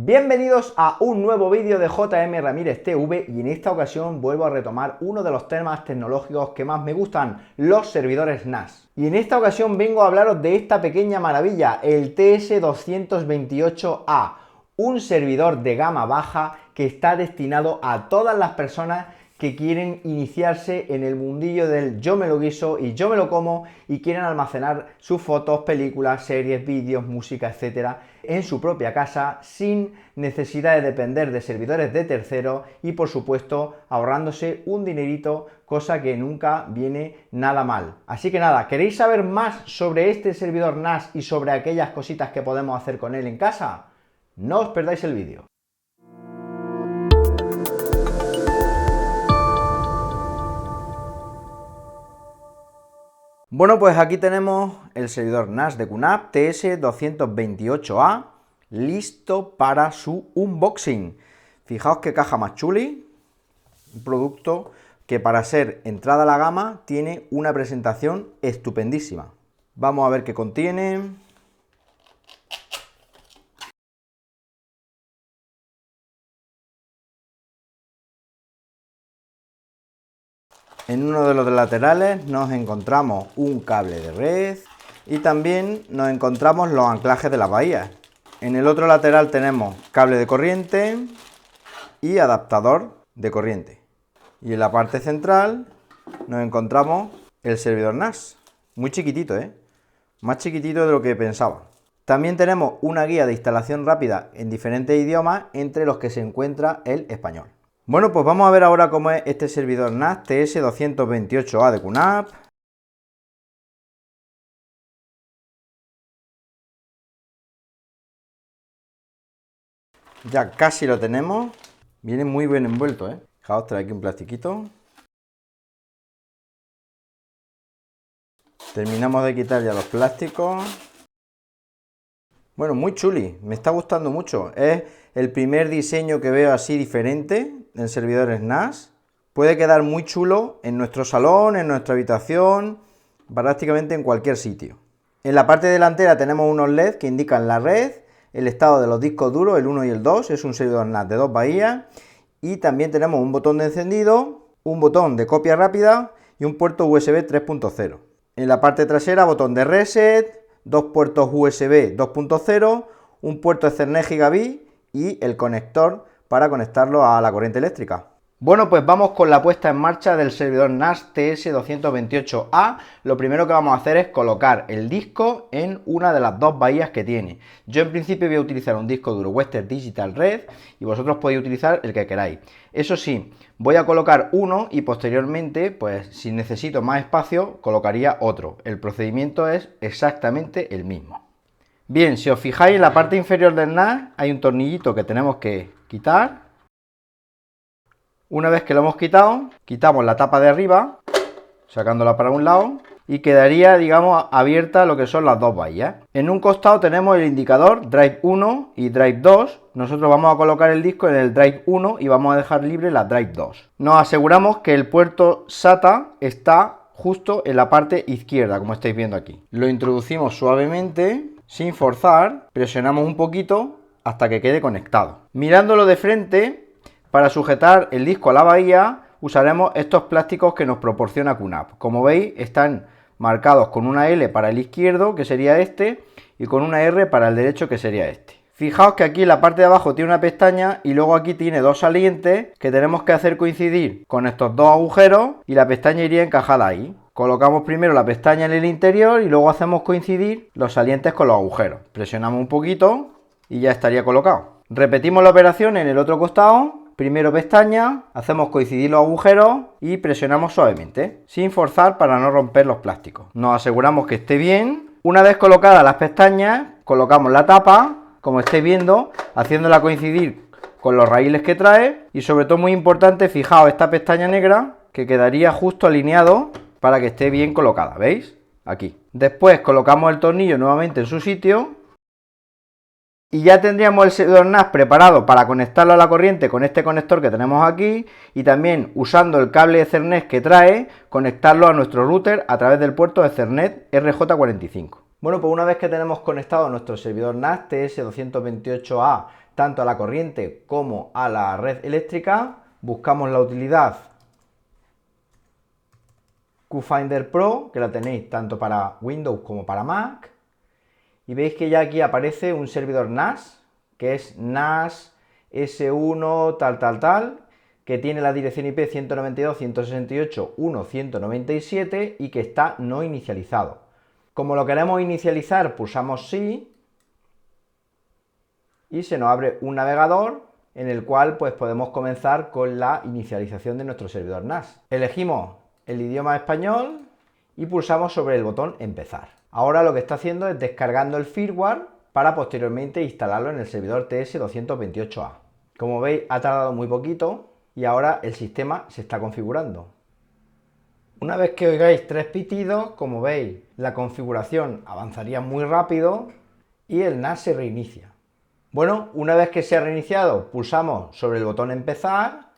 Bienvenidos a un nuevo vídeo de JM Ramírez TV y en esta ocasión vuelvo a retomar uno de los temas tecnológicos que más me gustan, los servidores NAS. Y en esta ocasión vengo a hablaros de esta pequeña maravilla, el TS228A, un servidor de gama baja que está destinado a todas las personas que quieren iniciarse en el mundillo del yo me lo guiso y yo me lo como y quieren almacenar sus fotos, películas, series, vídeos, música, etcétera, en su propia casa sin necesidad de depender de servidores de terceros y por supuesto ahorrándose un dinerito, cosa que nunca viene nada mal. Así que nada, ¿queréis saber más sobre este servidor NAS y sobre aquellas cositas que podemos hacer con él en casa? No os perdáis el vídeo. Bueno, pues aquí tenemos el servidor NAS de QNAP TS228A listo para su unboxing. Fijaos qué caja más chuli, un producto que para ser entrada a la gama tiene una presentación estupendísima. Vamos a ver qué contiene. En uno de los laterales nos encontramos un cable de red y también nos encontramos los anclajes de las bahías. En el otro lateral tenemos cable de corriente y adaptador de corriente. Y en la parte central nos encontramos el servidor NAS. Muy chiquitito, más chiquitito de lo que pensaba. También tenemos una guía de instalación rápida en diferentes idiomas, entre los que se encuentra el español. Bueno, pues vamos a ver ahora cómo es este servidor NAS TS228A de QNAP. Ya casi lo tenemos. Viene muy bien envuelto, Fijaos, trae aquí un plastiquito. Terminamos de quitar ya los plásticos. Bueno, muy chuli, me está gustando mucho. Es el primer diseño que veo así diferente en servidores NAS. Puede quedar muy chulo en nuestro salón, en nuestra habitación, prácticamente en cualquier sitio. En la parte delantera tenemos unos LED que indican la red, el estado de los discos duros, el 1 y el 2, es un servidor NAS de 2 bahías. Y también tenemos un botón de encendido, un botón de copia rápida y un puerto USB 3.0. En la parte trasera, botón de reset, dos puertos USB 2.0, un puerto Ethernet Gigabit y el conector para conectarlo a la corriente eléctrica. Bueno, pues vamos con la puesta en marcha del servidor NAS TS228A. Lo primero que vamos a hacer es colocar el disco en una de las dos bahías que tiene. Yo en principio voy a utilizar un disco duro Western Digital Red y vosotros podéis utilizar el que queráis. Eso sí, voy a colocar uno y posteriormente, pues si necesito más espacio, colocaría otro. El procedimiento es exactamente el mismo. Bien, si os fijáis en la parte inferior del NAS hay un tornillito que tenemos que quitar. Una vez que lo hemos quitado, quitamos la tapa de arriba, sacándola para un lado, y quedaría, digamos, abierta lo que son las dos bahías. En un costado tenemos el indicador Drive 1 y Drive 2. Nosotros vamos a colocar el disco en el Drive 1 y vamos a dejar libre la Drive 2. Nos aseguramos que el puerto SATA está justo en la parte izquierda, como estáis viendo aquí. Lo introducimos suavemente, sin forzar, presionamos un poquito hasta que quede conectado. Mirándolo de frente, para sujetar el disco a la bahía usaremos estos plásticos que nos proporciona QNAP. Como veis, están marcados con una L para el izquierdo, que sería este, y con una R para el derecho, que sería este. Fijaos que aquí en la parte de abajo tiene una pestaña y luego aquí tiene dos salientes que tenemos que hacer coincidir con estos dos agujeros y la pestaña iría encajada ahí. Colocamos primero la pestaña en el interior y luego hacemos coincidir los salientes con los agujeros. Presionamos un poquito y ya estaría colocado. Repetimos la operación en el otro costado. Primero pestaña, hacemos coincidir los agujeros y presionamos suavemente, sin forzar para no romper los plásticos. Nos aseguramos que esté bien. Una vez colocadas las pestañas, colocamos la tapa, como estáis viendo, haciéndola coincidir con los raíles que trae. Y sobre todo, muy importante, fijaos esta pestaña negra que quedaría justo alineado para que esté bien colocada, ¿veis? Aquí. Después colocamos el tornillo nuevamente en su sitio. Y ya tendríamos el servidor NAS preparado para conectarlo a la corriente con este conector que tenemos aquí y también usando el cable Ethernet que trae, conectarlo a nuestro router a través del puerto Ethernet RJ45. Bueno, pues una vez que tenemos conectado nuestro servidor NAS TS228A tanto a la corriente como a la red eléctrica. Buscamos la utilidad QFinder Pro, que la tenéis tanto para Windows como para Mac. Y veis que ya aquí aparece un servidor NAS, que es NAS S1 tal, que tiene la dirección IP 192.168.1.197 y que está no inicializado. Como lo queremos inicializar, pulsamos sí y se nos abre un navegador en el cual pues podemos comenzar con la inicialización de nuestro servidor NAS. Elegimos el idioma español y pulsamos sobre el botón empezar. Ahora lo que está haciendo es descargando el firmware para posteriormente instalarlo en el servidor TS228A. Como veis, ha tardado muy poquito y ahora el sistema se está configurando. Una vez que oigáis 3 pitidos, como veis, la configuración avanzaría muy rápido y el NAS se reinicia. Bueno, una vez que se ha reiniciado, pulsamos sobre el botón empezar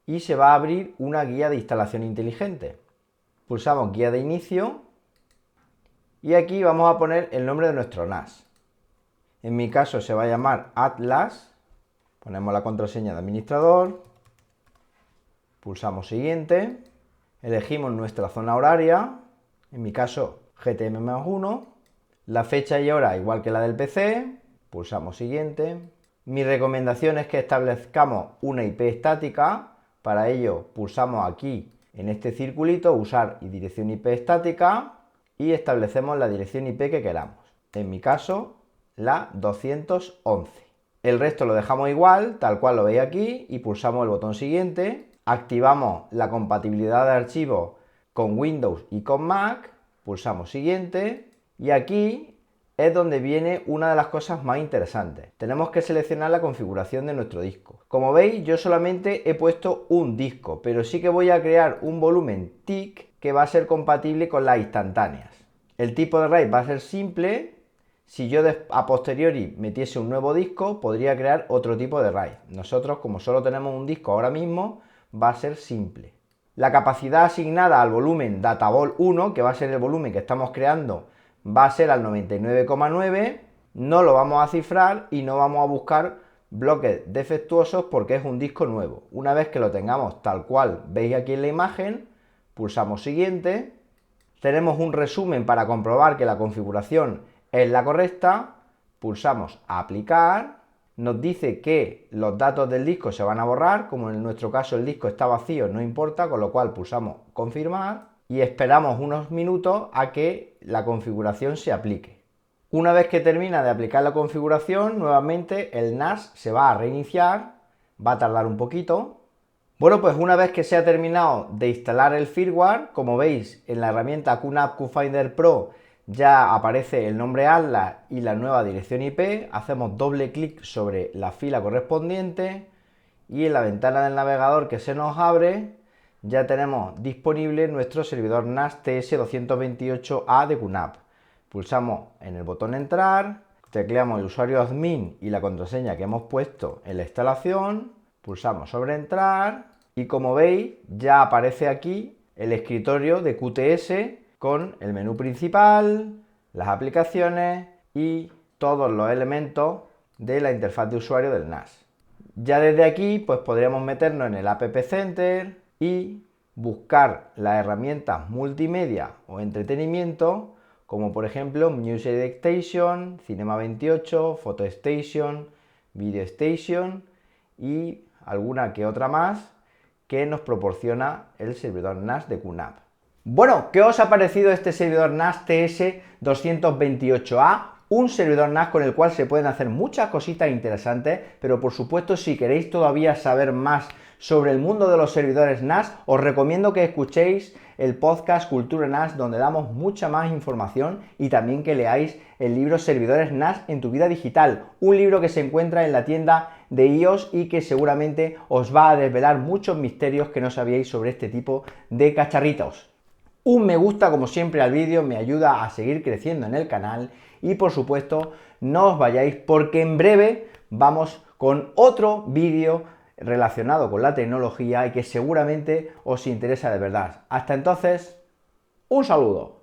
y se va a abrir una guía de instalación inteligente. Pulsamos guía de inicio y aquí vamos a poner el nombre de nuestro NAS. En mi caso se va a llamar Atlas. Ponemos la contraseña de administrador, pulsamos siguiente, elegimos nuestra zona horaria, en mi caso GTM+1, la fecha y hora igual que la del PC, pulsamos siguiente. Mi recomendación es que establezcamos una IP estática, para ello pulsamos aquí en este circulito, usar y dirección IP estática y establecemos la dirección IP que queramos, en mi caso la 211. El resto lo dejamos igual, tal cual lo veis aquí, y pulsamos el botón siguiente. Activamos la compatibilidad de archivos con Windows y con Mac, pulsamos siguiente, y aquí es donde viene una de las cosas más interesantes. Tenemos que seleccionar la configuración de nuestro disco. Como veis, yo solamente he puesto un disco, pero sí que voy a crear un volumen TIC que va a ser compatible con las instantáneas. El tipo de RAID va a ser simple. Si yo a posteriori metiese un nuevo disco, podría crear otro tipo de RAID. Nosotros, como solo tenemos un disco ahora mismo, va a ser simple. La capacidad asignada al volumen Databol 1, que va a ser el volumen que estamos creando, va a ser al 99,9. No lo vamos a cifrar y no vamos a buscar bloques defectuosos porque es un disco nuevo. Una vez que lo tengamos tal cual veis aquí en la imagen, pulsamos siguiente. Tenemos un resumen para comprobar que la configuración es la correcta, pulsamos aplicar, nos dice que los datos del disco se van a borrar, como en nuestro caso el disco está vacío, no importa, con lo cual pulsamos confirmar y esperamos unos minutos a que la configuración se aplique. Una vez que termina de aplicar la configuración, nuevamente el NAS se va a reiniciar, va a tardar un poquito. Bueno, pues una vez que se ha terminado de instalar el firmware, como veis en la herramienta QNAP QFinder Pro ya aparece el nombre Atlas y la nueva dirección IP, hacemos doble clic sobre la fila correspondiente y en la ventana del navegador que se nos abre ya tenemos disponible nuestro servidor NAS TS228A de QNAP. Pulsamos en el botón entrar, tecleamos el usuario admin y la contraseña que hemos puesto en la instalación, pulsamos sobre entrar y como veis ya aparece aquí el escritorio de QTS con el menú principal, las aplicaciones y todos los elementos de la interfaz de usuario del NAS. Ya desde aquí pues podríamos meternos en el App Center y buscar las herramientas multimedia o entretenimiento como por ejemplo Music Station, Cinema 28, Photo Station, Video Station y alguna que otra más que nos proporciona el servidor NAS de QNAP. Bueno, ¿qué os ha parecido este servidor NAS TS228A? Un servidor NAS con el cual se pueden hacer muchas cositas interesantes, pero por supuesto si queréis todavía saber más sobre el mundo de los servidores NAS, os recomiendo que escuchéis el podcast Cultura NAS, donde damos mucha más información, y también que leáis el libro Servidores NAS en tu vida digital, un libro que se encuentra en la tienda de iOS y que seguramente os va a desvelar muchos misterios que no sabíais sobre este tipo de cacharritos. Un me gusta como siempre al vídeo me ayuda a seguir creciendo en el canal y por supuesto no os vayáis porque en breve vamos con otro vídeo relacionado con la tecnología y que seguramente os interesa de verdad. Hasta entonces, un saludo.